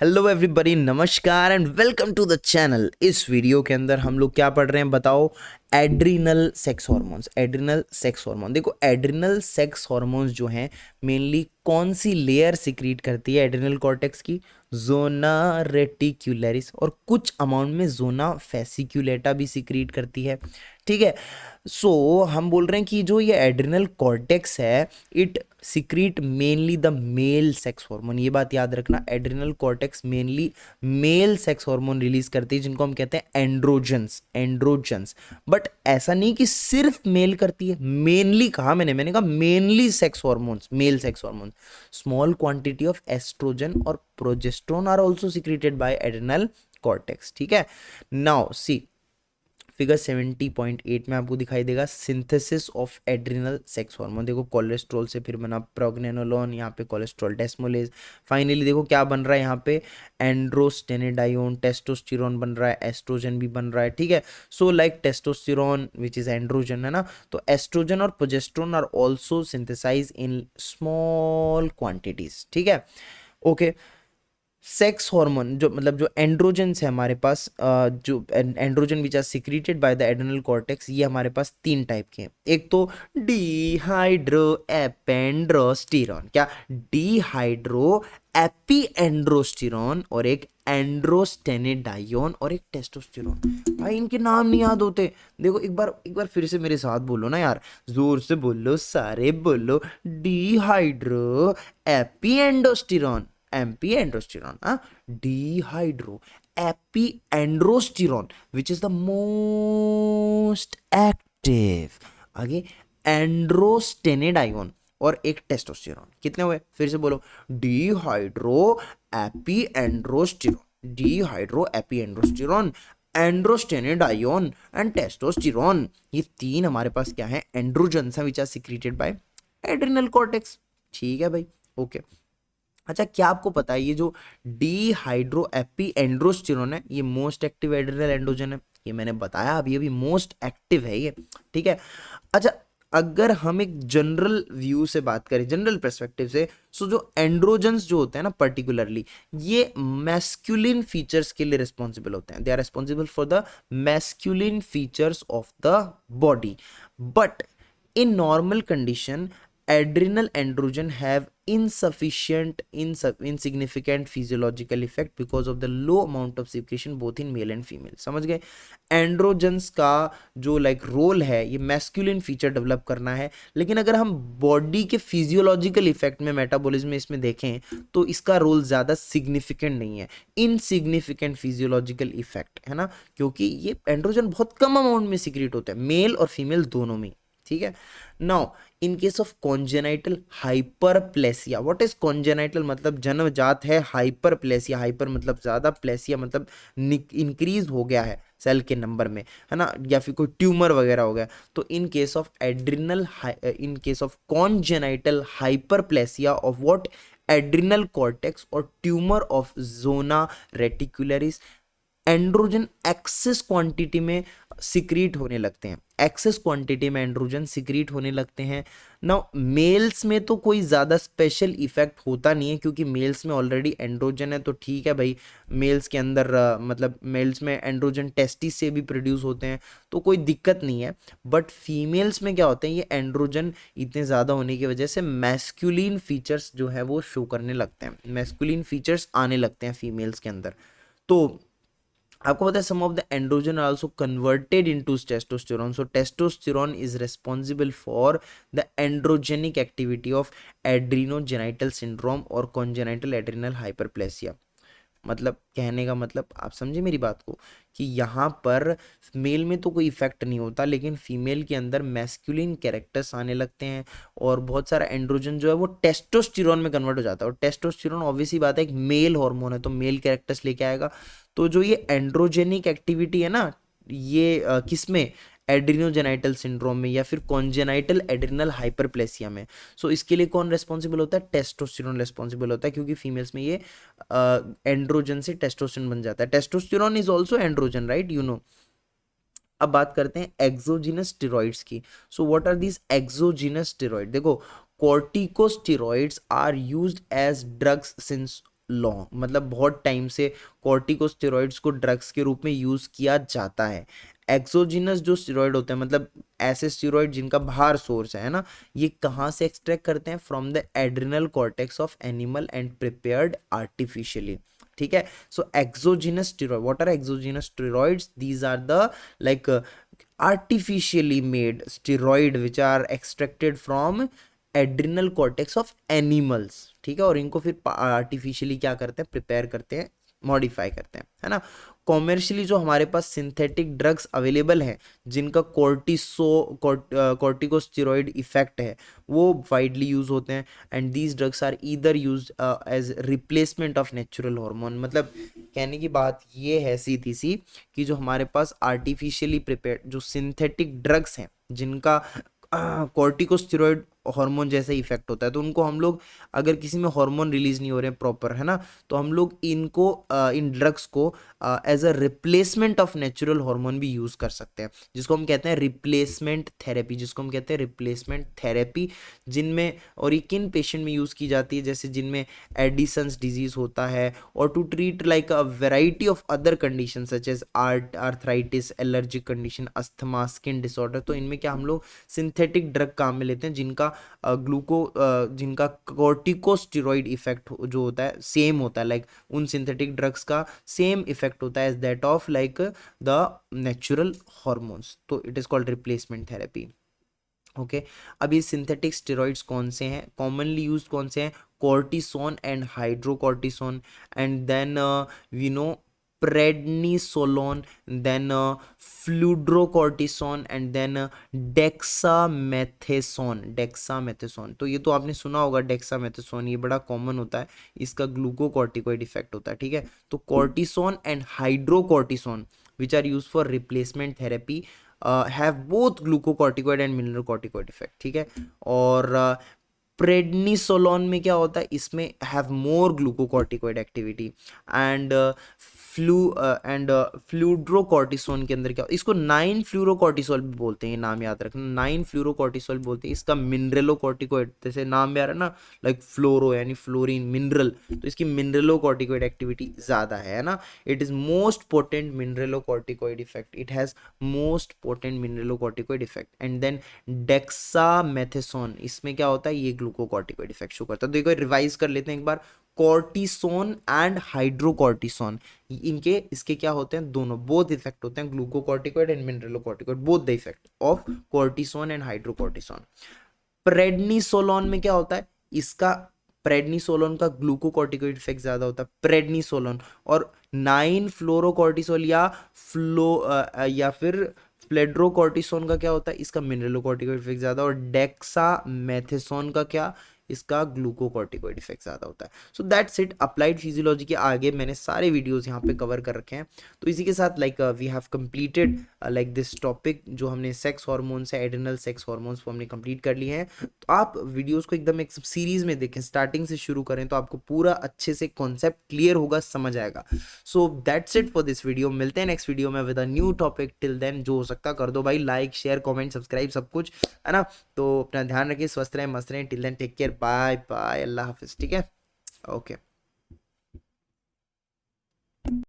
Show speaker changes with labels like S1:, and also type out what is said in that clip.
S1: Hello everybody, नमस्कार and welcome to the channel. इस video के अंदर हम लोग क्या पढ़ रहे हैं बताओ? Adrenal sex hormones. Adrenal sex hormone, देखो एड्रिनल सेक्स हार्मोन्स जो हैं मेनली कौन सी लेयर सिक्रीट करती है एड्रिनल कॉर्टेक्स की? जोना रेटिक्युलरिस, और कुछ अमाउंट में जोना फेसिक्युलेटा भी सिक्रीट करती है। ठीक है, सो हम बोल रहे हैं कि जो ये एड्रिनल कॉर्टेक्स है it secrete mainly the male sex hormone. ये बात याद रखना, adrenal cortex mainly male sex hormone release करती है जिनको हम कहते हैं एंड्रोजन्स। एंड्रोजन्स, बट ऐसा नहीं कि सिर्फ मेल करती है, मेनली कहा मैंने कहा mainly sex hormones, male sex hormones. Small quantity of oestrogen और progesterone are also secreted by adrenal cortex. ठीक है, नाउ सी फिगर 70.8 में आपको दिखाई देगा synthesis of adrenal sex hormone. देखो कोलेस्ट्रॉल से फिर बना प्रोग्रेनुलोन, यहाँ पे कोलेस्ट्रॉल डेस्मोलेज, फाइनली देखो क्या बन रहा है यहाँ पे एंड्रोस्टेनेडायोन, टेस्टोस्टेरोन बन रहा है, एस्ट्रोजन भी बन रहा है। ठीक है, so like testosterone which is androgen है ना, तो एस्ट्रोजन और progesterone are also synthesise in small quantities. ठीक है, ओके। सेक्स हार्मोन जो मतलब जो एंड्रोजन्स है हमारे पास, जो androgen which are secreted by the adrenal cortex, ये हमारे पास तीन टाइप के हैं। एक तो डिहाइड्रो एपेंड्रोस्टेरोन, क्या डिहाइड्रो एपीएंड्रोस्टेरोन, और एक एंड्रोस्टेनेडायोन और एक टेस्टोस्टेरोन। भाई इनके नाम नहीं याद होते। देखो एक बार फिर से मेरे साथ बोलो ना यार, जोर से बोलो, सारे बोलो, dehydroepiandrosterone, epiandrosterone, dehydroepiandrosterone which is the most active, आगे एंड्रोस्टेनेडायोन और एक टेस्टोस्टेरोन। कितने हुए फिर से बोलो? Dehydroepiandrosterone, dehydroepiandrosterone, androstenedione and testosterone. ये तीन हमारे पास क्या है? एंड्रोजन्स हैं which are secreted by adrenal cortex. ठीक है भाई, ओके। अच्छा, क्या आपको पता है ये जो डिहाइड्रो एपी एंड्रोस्टेरोन है ये मोस्ट एक्टिव एड्रिनल एंड्रोजन है? ये मैंने बताया अभी अभी, मोस्ट एक्टिव है ये। ठीक है, अच्छा अगर हम एक जनरल व्यू से बात करें, जनरल पर्सपेक्टिव से, सो जो एंड्रोजन्स जो होते हैं ना पर्टिकुलरली, ये मैस्कुलिन फीचर्स के लिए रिस्पॉन्सिबल होते हैं। They are responsible for the masculine features of the body, but in normal condition adrenal androgen have insignificant physiological effect because of the low amount of secretion both in male and female। समझ गए? Androgens का जो role है ये masculine feature develop करना है, लेकिन अगर हम बॉडी के फिजियोलॉजिकल इफेक्ट में, मेटाबॉलिज्म में इसमें देखें तो इसका रोल ज्यादा सिग्निफिकेंट नहीं है, इनसिग्निफिकेंट फिजियोलॉजिकल इफेक्ट है ना, क्योंकि ये एंड्रोजन बहुत कम अमाउंट में सिक्रीट होते हैं, मेल और फीमेल दोनों में। ठीक है, now in case of congenital hyperplasia, what is congenital? मतलब जन्मजात है, हाइपरप्लेसिया, हाइपर मतलब ज्यादा, प्लेसिया मतलब इंक्रीज हो गया है सेल के नंबर में, है ना, या फिर कोई ट्यूमर वगैरह हो गया, तो in case of adrenal, in case of congenital hyperplasia of what? Adrenal cortex और tumour of zona reticularis, androgen excess quantity में सिक्रीट होने लगते हैं, एक्सेस क्वांटिटी में एंड्रोजन सिक्रीट होने लगते हैं। नाउ मेल्स में तो कोई ज़्यादा स्पेशल इफेक्ट होता नहीं है क्योंकि मेल्स में ऑलरेडी एंड्रोजन है, तो ठीक है भाई, मेल्स के अंदर मतलब मेल्स में एंड्रोजन टेस्टिस से भी प्रोड्यूस होते हैं तो कोई दिक्कत नहीं है। बट फीमेल्स में क्या होते हैं, ये एंड्रोजन इतने ज़्यादा होने की वजह से मैस्कुलिन फीचर्स जो है वो शो करने लगते हैं, मैस्कुलिन फीचर्स आने लगते हैं फीमेल्स के अंदर। तो आपको पता है some of the androgen are also converted into testosterone, so testosterone is responsible for the androgenic activity of adrenogenital syndrome और कॉन्जेनाइटल एड्रिनल हाइपरप्लेसिया। मतलब कहने का मतलब आप समझे मेरी बात को, कि यहाँ पर मेल में तो कोई इफेक्ट नहीं होता लेकिन फीमेल के अंदर मैस्कुलिन कैरेक्टर्स आने लगते हैं और बहुत सारा एंड्रोजन जो है वो टेस्टोस्टेरोन में कन्वर्ट हो जाता है, और टेस्टोस्टेरोन ऑब्वियसली बात है एक मेल हार्मोन है तो मेल कैरेक्टर्स लेके आएगा। तो जो ये एंड्रोजेनिक एक्टिविटी है ना, ये किसमें? एड्रीनोजेनाइटल सिंड्रोम में या फिर कॉन्जेनाइटल एड्रिनल हाइपरप्लेसिया में। सो इसके लिए कौन रेस्पॉन्सिबल होता है? टेस्टोस्टेरोन रेस्पॉन्सिबल होता है, क्योंकि फीमेल्स में ये एंड्रोजन से टेस्टोस्टेरोन बन जाता है। Testosterone is also androgen, right, you know. अब बात करते हैं एक्सोजीनस स्टेरॉइड्स की। So what are these exogenous steroid? देखो, corticosteroids are used as drugs since long, मतलब बहुत टाइम से कॉर्टिकोस्टेरॉइड्स को ड्रग्स के रूप में यूज किया जाता है। एक्सोजिनस जो स्टेरॉइड होते हैं, मतलब ऐसे स्टेरॉइड जिनका बाहर सोर्स है ना, ये कहाँ से एक्सट्रैक्ट करते हैं? From the adrenal cortex of animal and prepared artificially. ठीक है, so exogenous steroid, what are exogenous steroids? These are the like artificially made steroid which are extracted from adrenal cortex of animals. ठीक है, और इनको फिर artificially क्या करते हैं? प्रिपेयर करते हैं, मॉडिफाई करते हैं, है ना। कॉमर्शियली जो हमारे पास सिंथेटिक ड्रग्स अवेलेबल हैं जिनका कॉर्टिकोस्टेरॉइड इफेक्ट है, वो वाइडली यूज होते हैं, and these drugs are either use as replacement of natural hormone. मतलब कहने की बात ये है सीधी सी कि जो हमारे पास आर्टिफिशियली प्रिपेयर्ड जो सिंथेटिक ड्रग्स हैं जिनका कॉर्टिकोस्टेरॉइड हार्मोन जैसा इफेक्ट होता है, तो उनको हम लोग, अगर किसी में हार्मोन रिलीज नहीं हो रहे हैं प्रॉपर, है ना, तो हम लोग इनको इन ड्रग्स को as a replacement of natural hormone भी यूज कर सकते हैं, जिसको हम कहते हैं रिप्लेसमेंट थेरेपी, जिसको हम कहते हैं रिप्लेसमेंट थेरेपी। जिनमें, और ये किन पेशेंट में यूज की जाती है? जैसे जिनमें एडिसन्स डिजीज होता है, और to treat like a variety of other condition such as arthritis, allergic condition, asthma, skin disorder. तो इनमें क्या हम लोग सिंथेटिक ड्रग काम में लेते हैं जिनका जिनका कॉर्टिकोस्टेरॉइड इफेक्ट जो होता है सेम होता है, लाइक उन सिंथेटिक ड्रग्स का सेम इफेक्ट होता है as that of like the natural hormones. तो it is called replacement therapy. Okay, अब ये सिंथेटिक स्टेरॉइड्स कौन से हैं? कॉमनली यूज कौन से हैं? Cortisone and hydrocortisone, and then we know prednisolone, then fludrocortisone, and then dexamethasone। तो ये तो आपने सुना होगा डेक्सामेथासोन, ये बड़ा कॉमन होता है, इसका ग्लूकोकॉर्टिकोइड इफेक्ट होता है। ठीक है, तो cortisone and hydrocortisone which are use for replacement therapy have both glucocorticoid and mineral effect. ठीक है, और प्रेडनिसोलोन में क्या होता है? इसमें have more glucocorticoid activity, and fludrocortisone के अंदर क्या, इसको 9 फ्लूरोकॉर्टिसोल भी बोलते हैं, ये नाम याद रखना, 9 फ्लूरोकॉर्टिसोल बोलते हैं। इसका मिनरलोकॉर्टिकोइड, जैसे नाम में आ रहा है ना, लाइक फ्लोरो यानी फ्लोरीन, मिनरल, तो इसकी मिनरलोकॉर्टिकोइड एक्टिविटी ज़्यादा है ना। It is most potent mineralocorticoid effect, it has most potent mineralocorticoid effect. And then dexamethasone, इसमें क्या होता है? ये ग्लूकोकॉर्टिकोइड इफेक्ट शो करता है। तो देखो रिवाइज कर लेते हैं एक बार, कॉर्टिसोन एंड हाइड्रोकॉर्टिसोन, इनके इसके क्या होते हैं? दोनों, बोथ इफेक्ट होते हैं, glucocorticoid and mineralocorticoid, both the effect of cortisone and hydrocortisone. Prednisolone में क्या होता है? इसका प्रेडनिसोलोन का ग्लूकोकॉर्टिकोइड इफेक्ट ज्यादा होता है, प्रेडनिसोलोन, और 9 फ्लोरोकॉर्टिसोल या फिर फ्लेड्रोकॉर्टिसोन का क्या होता है? इसका मिनरलोकॉर्टिकोइड इफेक्ट ज्यादा, और डेक्सामेथासोन का क्या? इसका ग्लूकोकॉर्टिकोइड इफेक्ट ज़्यादा होता है। सो दैट्स इट। अप्लाइड फिजियोलॉजी के आगे मैंने सारे वीडियोस यहाँ पे कवर कर रखे हैं। तो इसी के साथ like we have completed like this topic, जो हमने सेक्स हार्मोन्स है, एड्रिनल सेक्स हार्मोन्स, वो हमने कंप्लीट कर लिए हैं। तो आप वीडियोस को एकदम एक सीरीज में देखें, स्टार्टिंग से शुरू करें, तो आपको पूरा अच्छे से कॉन्सेप्ट क्लियर होगा, समझ आएगा। So that's it for this video. मिलते हैं नेक्स्ट वीडियो में with a new topic. Till then जो हो सकता कर दो भाई, लाइक शेयर कॉमेंट सब्सक्राइब सब कुछ, है ना। तो अपना ध्यान रखिए, स्वस्थ रहें, मस्त रहें। Till then take care, bye bye, अल्लाह हाफिज। ठीक है, ओके।